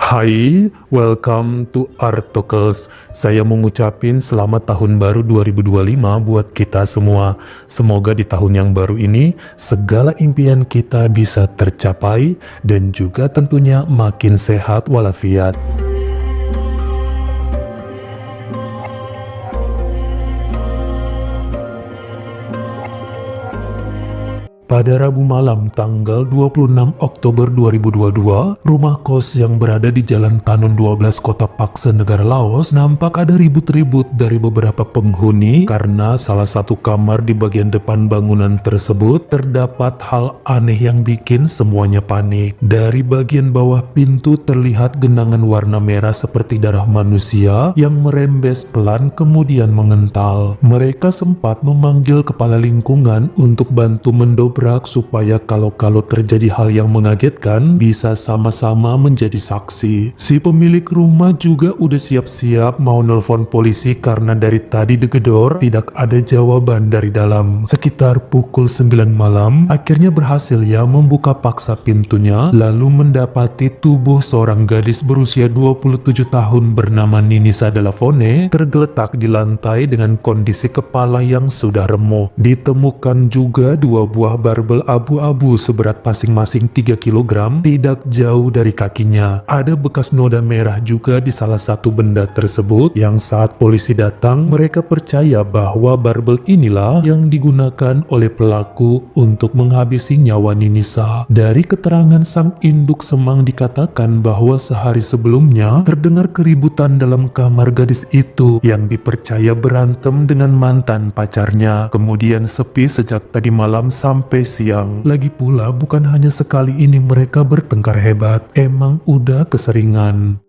Hai, welcome to Artocles. Saya mau ngucapin selamat tahun baru 2025 buat kita semua. Semoga di tahun yang baru ini segala impian kita bisa tercapai dan juga tentunya makin sehat walafiat. Pada Rabu malam tanggal 26 Oktober 2022, rumah kos yang berada di Jalan Tanun 12 Kota Pakse, negara Laos, nampak ada ribut-ribut dari beberapa penghuni karena salah satu kamar di bagian depan bangunan tersebut terdapat hal aneh yang bikin semuanya panik. Dari bagian bawah pintu terlihat genangan warna merah seperti darah manusia yang merembes pelan kemudian mengental. Mereka sempat memanggil kepala lingkungan untuk bantu mendobrak supaya kalau terjadi hal yang mengagetkan bisa sama-sama menjadi saksi. Si pemilik rumah juga udah siap-siap mau nelpon polisi karena dari tadi digedor tidak ada jawaban dari dalam. Sekitar pukul 9 malam akhirnya berhasil ya membuka paksa pintunya, lalu mendapati tubuh seorang gadis berusia 27 tahun bernama Ninisa Delafone tergeletak di lantai dengan kondisi kepala yang sudah remuk. Ditemukan juga dua buah barbel abu-abu seberat masing-masing 3 kg tidak jauh dari kakinya. Ada bekas noda merah juga di salah satu benda tersebut yang saat polisi datang mereka percaya bahwa barbel inilah yang digunakan oleh pelaku untuk menghabisi nyawa Ninisa. Dari keterangan sang induk semang dikatakan bahwa sehari sebelumnya terdengar keributan dalam kamar gadis itu yang dipercaya berantem dengan mantan pacarnya. Kemudian sepi sejak tadi malam sampai siang. Lagi pula bukan hanya sekali ini mereka bertengkar hebat, emang udah keseringan.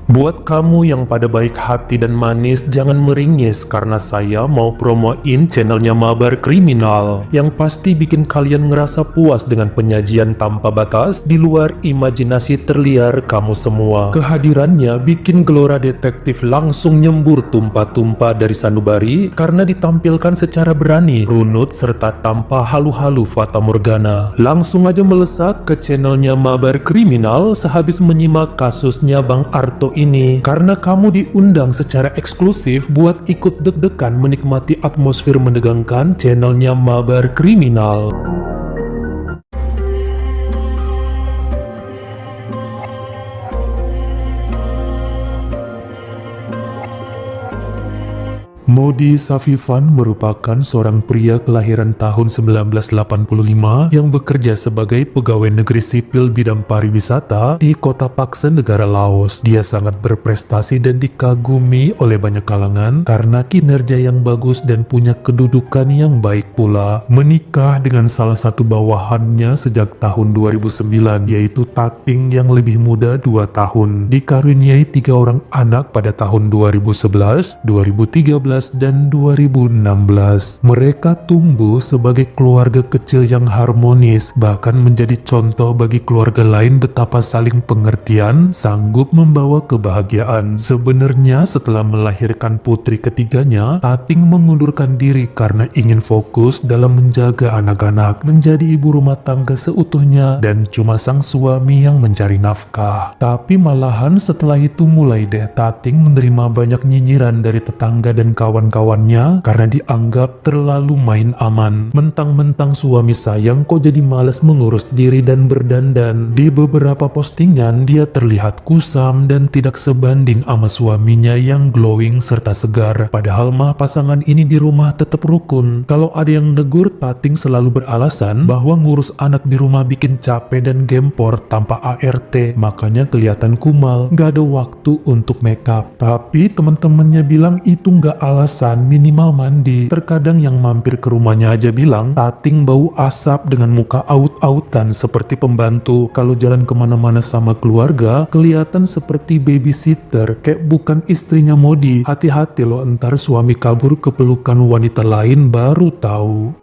Buat kamu yang pada baik hati dan manis, jangan meringis karena saya mau promoin channelnya Mabar Kriminal yang pasti bikin kalian ngerasa puas dengan penyajian tanpa batas di luar imajinasi terliar kamu semua. Kehadirannya bikin gelora detektif langsung nyembur tumpah-tumpah dari sanubari karena ditampilkan secara berani, runut, serta tanpa halu-halu fata morgana. Langsung aja melesat ke channelnya Mabar Kriminal sehabis menyimak kasusnya Bang Arto ini, karena kamu diundang secara eksklusif buat ikut deg-degan menikmati atmosfer menegangkan channelnya Mabar Kriminal. Modi Safifan merupakan seorang pria kelahiran tahun 1985 yang bekerja sebagai pegawai negeri sipil bidang pariwisata di Kota Pakse, negara Laos. Dia sangat berprestasi dan dikagumi oleh banyak kalangan karena kinerja yang bagus dan punya kedudukan yang baik pula. Menikah dengan salah satu bawahannya sejak tahun 2009, yaitu Tating yang lebih muda 2 tahun. Dikaruniai 3 orang anak pada tahun 2011, 2013, dan 2016. Mereka tumbuh sebagai keluarga kecil yang harmonis, bahkan menjadi contoh bagi keluarga lain betapa saling pengertian sanggup membawa kebahagiaan. Sebenarnya setelah melahirkan putri ketiganya, Tating mengundurkan diri karena ingin fokus dalam menjaga anak-anak, menjadi ibu rumah tangga seutuhnya, dan cuma sang suami yang mencari nafkah. Tapi malahan setelah itu mulai deh Tating menerima banyak nyinyiran dari tetangga dan kawan-kawannya karena dianggap terlalu main aman. Mentang-mentang suami sayang kok jadi malas mengurus diri dan berdandan. Di beberapa postingan dia terlihat kusam dan tidak sebanding sama suaminya yang glowing serta segar. Padahal mah pasangan ini di rumah tetap rukun. Kalau ada yang negur, Tating selalu beralasan bahwa ngurus anak di rumah bikin capek dan gempor tanpa ART, makanya kelihatan kumal, gak ada waktu untuk makeup. Tapi teman-temannya bilang itu gak alasan, minimal mandi. Terkadang yang mampir ke rumahnya aja bilang Tating bau asap dengan muka aut-autan seperti pembantu. Kalau jalan kemana-mana sama keluarga kelihatan seperti babysitter, kayak bukan istrinya Modi. Hati-hati loh, entar suami kabur ke pelukan wanita lain baru tahu.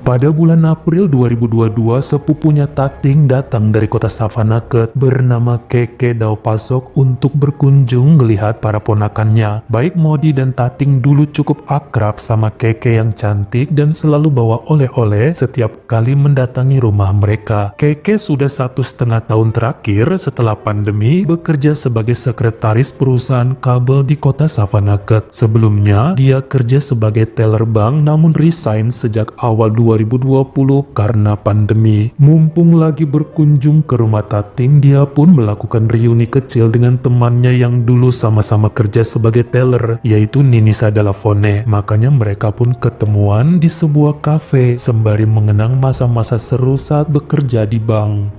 Pada bulan April 2022, sepupunya Tating datang dari kota Savannakhet bernama Keke Daopasok untuk berkunjung melihat para ponakannya. Baik Modi dan Tating dulu cukup akrab sama Keke yang cantik dan selalu bawa oleh-oleh setiap kali mendatangi rumah mereka. Keke sudah 1,5 tahun terakhir setelah pandemi bekerja sebagai sekretaris perusahaan kabel di kota Savannakhet. Sebelumnya, dia kerja sebagai teller bank namun resign sejak awal 2020 karena pandemi. Mumpung lagi berkunjung ke rumah Tating, dia pun melakukan reuni kecil dengan temannya yang dulu sama-sama kerja sebagai teller, yaitu Ninisa Dalafone. Makanya mereka pun ketemuan di sebuah kafe sembari mengenang masa-masa seru saat bekerja di bank.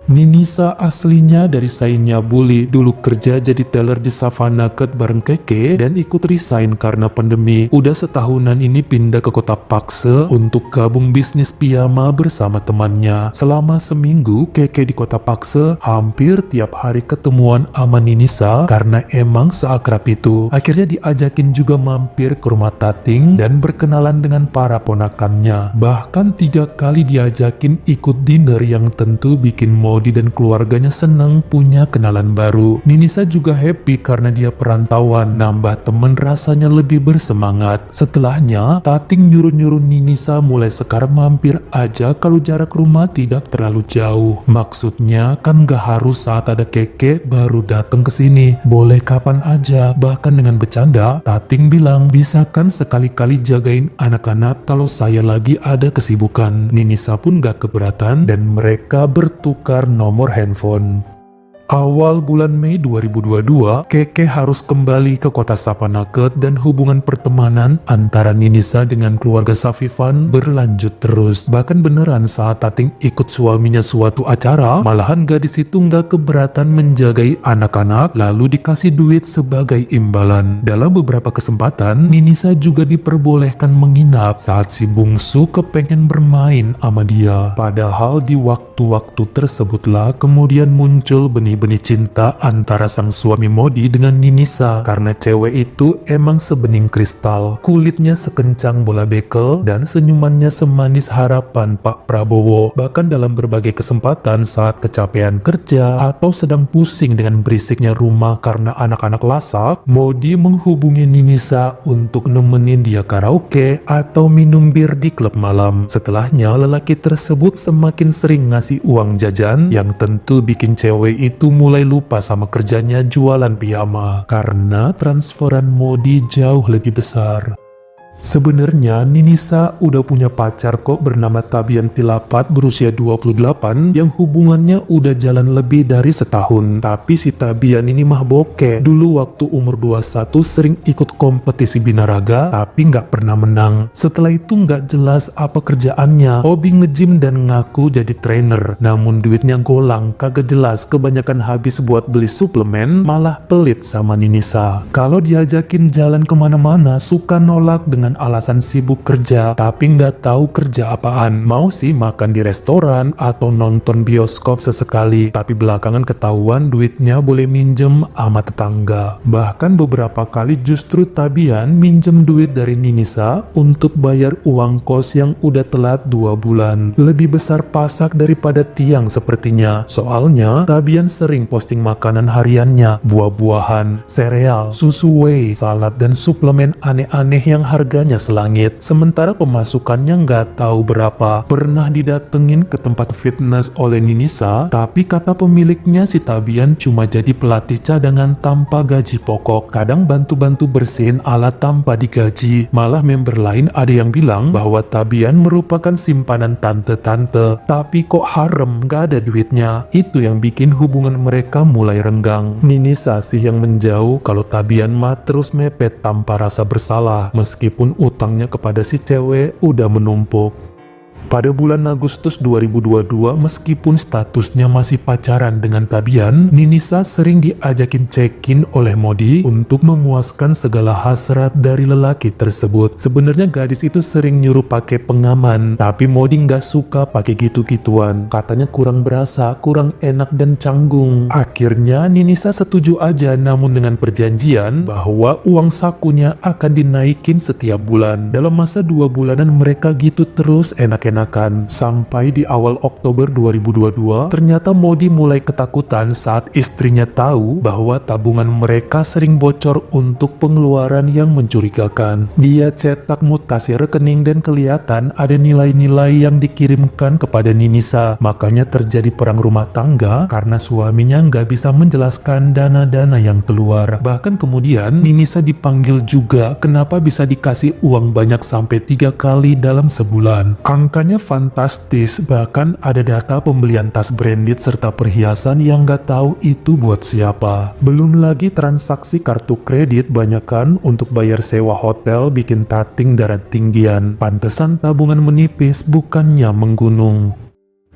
Ninisa aslinya dari Sainyabuli, dulu kerja jadi teller di Savannakhet bareng Keke dan ikut resign karena pandemi. Udah setahunan ini pindah ke kota Pakse untuk gabung bisnis piyama bersama temannya. Selama seminggu Keke di kota Pakse hampir tiap hari ketemuan sama Ninisa karena emang seakrab itu. Akhirnya diajakin juga mampir ke rumah Tating dan berkenalan dengan para ponakannya. Bahkan 3 kali diajakin ikut dinner yang tentu bikin Modi dan keluarganya seneng punya kenalan baru. Ninisa juga happy karena dia perantauan, nambah temen rasanya lebih bersemangat. Setelahnya, Tating nyuruh-nyuruh Ninisa mulai sekarang mampir aja kalau jarak rumah tidak terlalu jauh. Maksudnya kan gak harus saat ada Keke baru datang ke sini, boleh kapan aja. Bahkan dengan bercanda, Tating bilang bisa kan sekali-kali jagain anak-anak kalau saya lagi ada kesibukan. Ninisa pun gak keberatan dan mereka bertukar nomor handphone. Awal bulan Mei 2022, Keke harus kembali ke kota Savannakhet dan hubungan pertemanan antara Ninisa dengan keluarga Safifan berlanjut terus. Bahkan beneran saat Tating ikut suaminya suatu acara, malahan gadis itu nggak keberatan menjagai anak-anak lalu dikasih duit sebagai imbalan. Dalam beberapa kesempatan, Ninisa juga diperbolehkan menginap saat si bungsu kepengen bermain sama dia. Padahal di waktu-waktu tersebutlah kemudian muncul benih cinta antara sang suami Modi dengan Ninisa karena cewek itu emang sebening kristal, kulitnya sekencang bola bekel dan senyumannya semanis harapan Pak Prabowo. Bahkan dalam berbagai kesempatan saat kecapean kerja atau sedang pusing dengan berisiknya rumah karena anak-anak lasak, Modi menghubungi Ninisa untuk nemenin dia karaoke atau minum bir di klub malam. Setelahnya lelaki tersebut semakin sering ngasih uang jajan yang tentu bikin cewek itu mulai lupa sama kerjanya jualan piyama karena transferan Modi jauh lebih besar. Sebenarnya Ninisa udah punya pacar kok bernama Tabian Tilapat berusia 28 yang hubungannya udah jalan lebih dari setahun. Tapi si Tabian ini mah bokeh. Dulu waktu umur 21 sering ikut kompetisi binaraga tapi nggak pernah menang. Setelah itu nggak jelas apa kerjaannya, hobi nge-gym dan ngaku jadi trainer. Namun duitnya golang, kagak jelas, kebanyakan habis buat beli suplemen, malah pelit sama Ninisa. Kalau diajakin jalan kemana-mana suka nolak dengan alasan sibuk kerja, tapi nggak tahu kerja apaan. Mau sih makan di restoran atau nonton bioskop sesekali, tapi belakangan ketahuan duitnya boleh minjem sama tetangga. Bahkan beberapa kali justru Tabian minjem duit dari Ninisa untuk bayar uang kos yang udah telat 2 bulan. Lebih besar pasak daripada tiang sepertinya. Soalnya Tabian sering posting makanan hariannya, buah-buahan, sereal, susu whey, salad, dan suplemen aneh-aneh yang harganya selangit, sementara pemasukannya nggak tahu berapa. Pernah didatengin ke tempat fitness oleh Ninisa, tapi kata pemiliknya si Tabian cuma jadi pelatih cadangan tanpa gaji pokok, kadang bantu-bantu bersihin alat tanpa digaji. Malah member lain ada yang bilang bahwa Tabian merupakan simpanan tante-tante, tapi kok harem nggak ada duitnya. Itu yang bikin hubungan mereka mulai renggang. Ninisa sih yang menjauh kalau Tabian mah terus mepet tanpa rasa bersalah, meskipun utangnya kepada si cewek udah menumpuk. Pada bulan Agustus 2022, meskipun statusnya masih pacaran dengan Tabian, Ninisa sering diajakin check-in oleh Modi untuk memuaskan segala hasrat dari lelaki tersebut. Sebenarnya gadis itu sering nyuruh pakai pengaman, tapi Modi nggak suka pakai gitu-gituan. Katanya kurang berasa, kurang enak dan canggung. Akhirnya Ninisa setuju aja, namun dengan perjanjian bahwa uang sakunya akan dinaikin setiap bulan. Dalam masa 2 bulanan mereka gitu terus enak-enakan. Sampai di awal Oktober 2022, ternyata Modi mulai ketakutan saat istrinya tahu bahwa tabungan mereka sering bocor untuk pengeluaran yang mencurigakan. Dia cetak mutasi rekening dan kelihatan ada nilai-nilai yang dikirimkan kepada Ninisa. Makanya terjadi perang rumah tangga karena suaminya nggak bisa menjelaskan dana-dana yang keluar. Bahkan kemudian Ninisa dipanggil juga kenapa bisa dikasih uang banyak sampai 3 kali dalam sebulan. Angkanya fantastis, bahkan ada data pembelian tas branded serta perhiasan yang nggak tahu itu buat siapa. Belum lagi transaksi kartu kredit banyakan untuk bayar sewa hotel bikin tating darah tinggian. Pantesan tabungan menipis bukannya menggunung.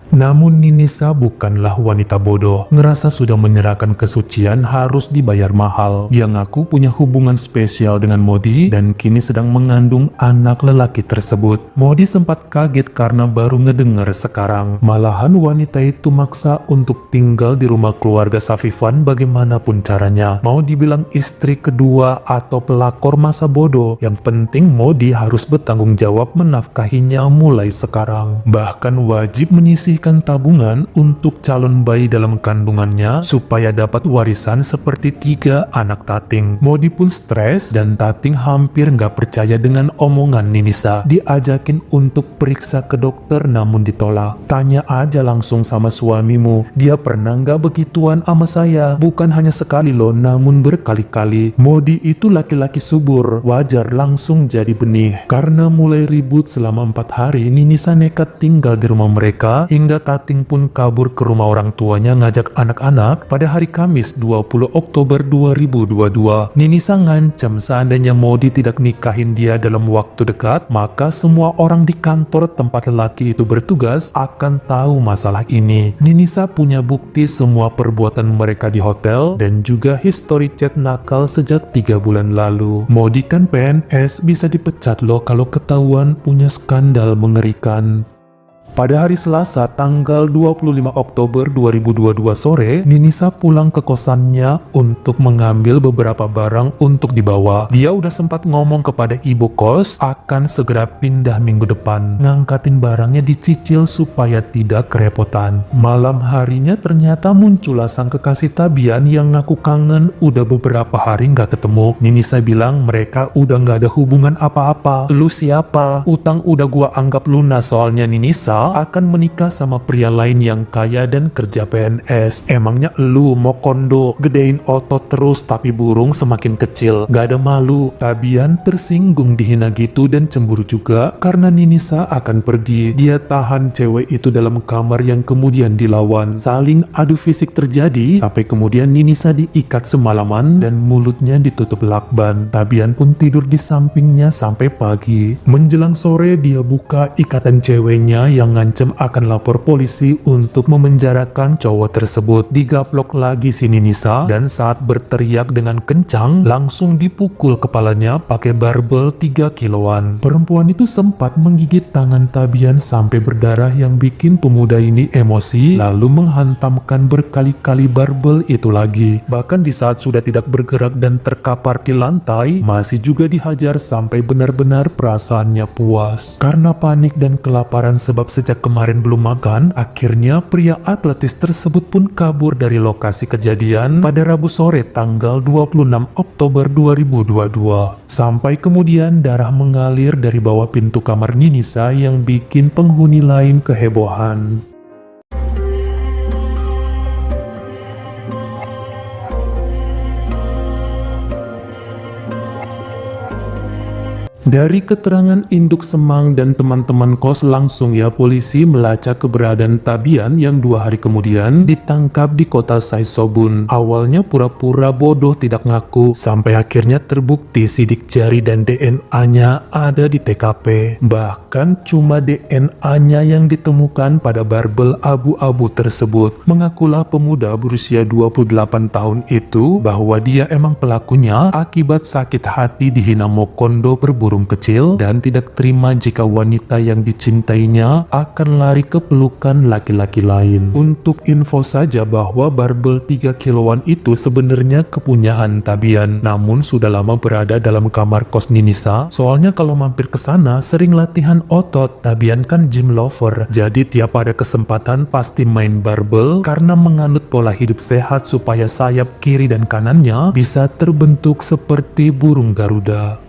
Namun Ninisa bukanlah wanita bodoh, ngerasa sudah menyerahkan kesucian harus dibayar mahal. Dia ngaku punya hubungan spesial dengan Modi dan kini sedang mengandung anak lelaki tersebut. Modi sempat kaget karena baru ngedenger sekarang. Malahan wanita itu maksa untuk tinggal di rumah keluarga Safifan bagaimanapun caranya. Mau dibilang istri kedua atau pelakor masa bodoh, yang penting Modi harus bertanggung jawab menafkahinya mulai sekarang. Bahkan wajib menyisihkan tabungan untuk calon bayi dalam kandungannya supaya dapat warisan seperti 3 anak Tating. Modi pun stres dan Tating hampir nggak percaya dengan omongan Ninisa. Diajakin untuk periksa ke dokter namun ditolak. Tanya aja langsung sama suamimu, dia pernah nggak begituan sama saya? Bukan hanya sekali loh, namun berkali-kali. Modi itu laki-laki subur, wajar langsung jadi benih. Karena mulai ribut selama 4 hari, Ninisa nekat tinggal di rumah mereka hingga Tating pun kabur ke rumah orang tuanya ngajak anak-anak. Pada hari Kamis 20 Oktober 2022, Ninisa ngancam seandainya Modi tidak nikahin dia dalam waktu dekat, maka semua orang di kantor tempat lelaki itu bertugas akan tahu masalah ini. Ninisa punya bukti semua perbuatan mereka di hotel dan juga history chat nakal sejak 3 bulan lalu. Modi kan PNS, bisa dipecat loh kalau ketahuan punya skandal mengerikan. Pada hari Selasa tanggal 25 Oktober 2022 sore, Ninisa pulang ke kosannya untuk mengambil beberapa barang untuk dibawa. Dia udah sempat ngomong kepada ibu kos akan segera pindah minggu depan. Ngangkatin barangnya dicicil supaya tidak kerepotan. Malam harinya ternyata muncullah sang kekasih Tabian yang ngaku kangen udah beberapa hari nggak ketemu. Ninisa bilang mereka udah nggak ada hubungan apa-apa. Lu siapa? Utang udah gua anggap lunas, soalnya Ninisa akan menikah sama pria lain yang kaya dan kerja PNS. Emangnya lu mau kondo, gedein otot terus tapi burung semakin kecil, gak ada malu. Tabian tersinggung dihina gitu dan cemburu juga karena Ninisa akan pergi. Dia tahan cewek itu dalam kamar yang kemudian dilawan. Saling adu fisik terjadi sampai kemudian Ninisa diikat semalaman dan mulutnya ditutup lakban. Tabian pun tidur di sampingnya sampai pagi. Menjelang sore dia buka ikatan ceweknya yang ngancem akan lapor polisi untuk memenjarakan cowok tersebut. Digaplok lagi si Ninisa dan saat berteriak dengan kencang langsung dipukul kepalanya pakai barbel 3 kiloan. Perempuan itu sempat menggigit tangan Tabian sampai berdarah yang bikin pemuda ini emosi lalu menghantamkan berkali-kali barbel itu lagi. Bahkan di saat sudah tidak bergerak dan terkapar di lantai masih juga dihajar sampai benar-benar perasaannya puas. Karena panik dan kelaparan sebab sejak kemarin belum makan, akhirnya pria atletis tersebut pun kabur dari lokasi kejadian pada Rabu sore tanggal 26 Oktober 2022. Sampai kemudian darah mengalir dari bawah pintu kamar Ninisa yang bikin penghuni lain kehebohan. Dari keterangan induk Semang dan teman-teman kos langsung ya polisi melacak keberadaan Tabian yang 2 hari kemudian ditangkap di kota Saisobun. Awalnya pura-pura bodoh tidak ngaku sampai akhirnya terbukti sidik jari dan DNA-nya ada di TKP. Bahkan cuma DNA-nya yang ditemukan pada barbel abu-abu tersebut. Mengakulah pemuda berusia 28 tahun itu bahwa dia emang pelakunya akibat sakit hati dihina Mokondo berburu kecil dan tidak terima jika wanita yang dicintainya akan lari ke pelukan laki-laki lain. Untuk info saja bahwa barbel 3 kiloan itu sebenarnya kepunyaan Tabian, namun sudah lama berada dalam kamar kos Ninisa. Soalnya kalau mampir ke sana sering latihan otot. Tabian kan gym lover, jadi tiap ada kesempatan pasti main barbel karena menganut pola hidup sehat supaya sayap kiri dan kanannya bisa terbentuk seperti burung Garuda.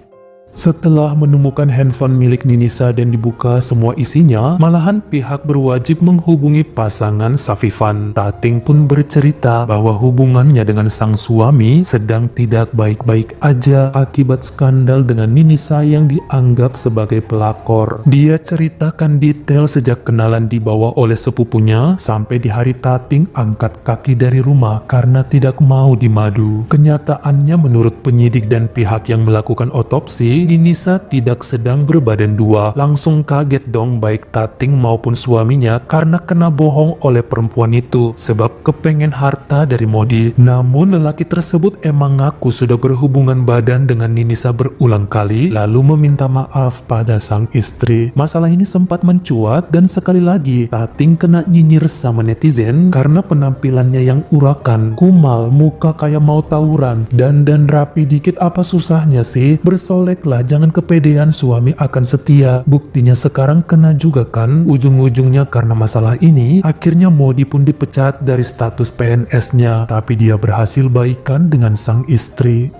Setelah menemukan handphone milik Ninisa dan dibuka semua isinya, malahan pihak berwajib menghubungi pasangan Safifan. Tating pun bercerita bahwa hubungannya dengan sang suami sedang tidak baik-baik aja akibat skandal dengan Ninisa yang dianggap sebagai pelakor. Dia ceritakan detail sejak kenalan dibawa oleh sepupunya sampai di hari Tating angkat kaki dari rumah karena tidak mau dimadu. Kenyataannya menurut penyidik dan pihak yang melakukan otopsi, Ninisa tidak sedang berbadan dua. Langsung kaget dong baik Tating maupun suaminya karena kena bohong oleh perempuan itu sebab kepengen harta dari Modi. Namun lelaki tersebut emang ngaku sudah berhubungan badan dengan Ninisa berulang kali lalu meminta maaf pada sang istri. Masalah ini sempat mencuat dan sekali lagi Tating kena nyinyir sama netizen karena penampilannya yang urakan, kumal, muka kayak mau tawuran, dan rapi dikit apa susahnya sih? Bersolek lah, jangan kepedean suami akan setia. Buktinya sekarang kena juga kan. Ujung-ujungnya karena masalah ini akhirnya Modi pun dipecat dari status PNS-nya, tapi dia berhasil baikan dengan sang istri.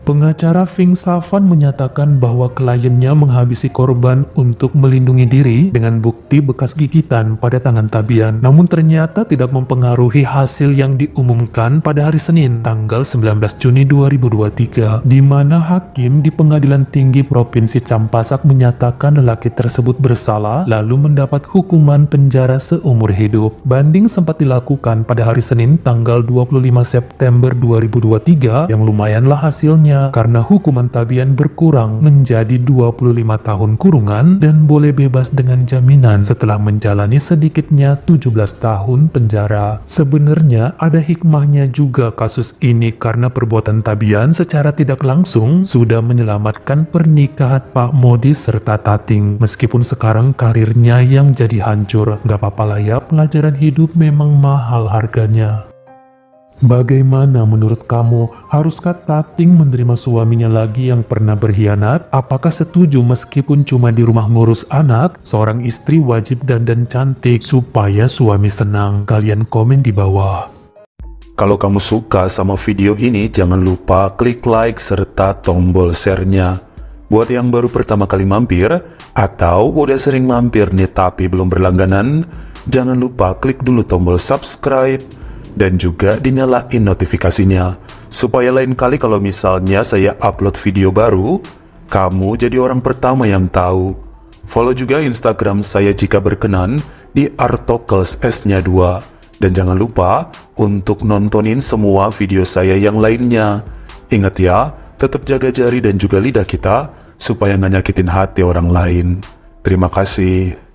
Pengacara Fing Savan menyatakan bahwa kliennya menghabisi korban untuk melindungi diri dengan bukti bekas gigitan pada tangan Tabian. Namun ternyata tidak mempengaruhi hasil yang diumumkan pada hari Senin, tanggal 19 Juni 2023, di mana hakim di Pengadilan Tinggi Provinsi Champasak menyatakan lelaki tersebut bersalah lalu mendapat hukuman penjara seumur hidup. Banding sempat dilakukan pada hari Senin, tanggal 25 September 2023, yang lumayanlah hasilnya karena hukuman Tabian berkurang menjadi 25 tahun kurungan dan boleh bebas dengan jaminan setelah menjalani sedikitnya 17 tahun penjara. Sebenarnya ada hikmahnya juga kasus ini karena perbuatan Tabian secara tidak langsung sudah menyelamatkan pernikahan Pak Modi serta Tating. Meskipun sekarang karirnya yang jadi hancur, gak apa-apa lah ya, pelajaran hidup memang mahal harganya. Bagaimana menurut kamu? Haruskah Tating menerima suaminya lagi yang pernah berkhianat? Apakah setuju meskipun cuma di rumah ngurus anak, seorang istri wajib dandan cantik supaya suami senang? Kalian komen di bawah. Kalau kamu suka sama video ini, jangan lupa klik like serta tombol share-nya. Buat yang baru pertama kali mampir, atau udah sering mampir nih tapi belum berlangganan, jangan lupa klik dulu tombol subscribe dan juga dinyalain notifikasinya supaya lain kali kalau misalnya saya upload video baru, kamu jadi orang pertama yang tahu. Follow juga Instagram saya jika berkenan di Artokels S-nya 2, dan jangan lupa untuk nontonin semua video saya yang lainnya. Ingat ya, tetap jaga jari dan juga lidah kita supaya nggak nyakitin hati orang lain. Terima kasih.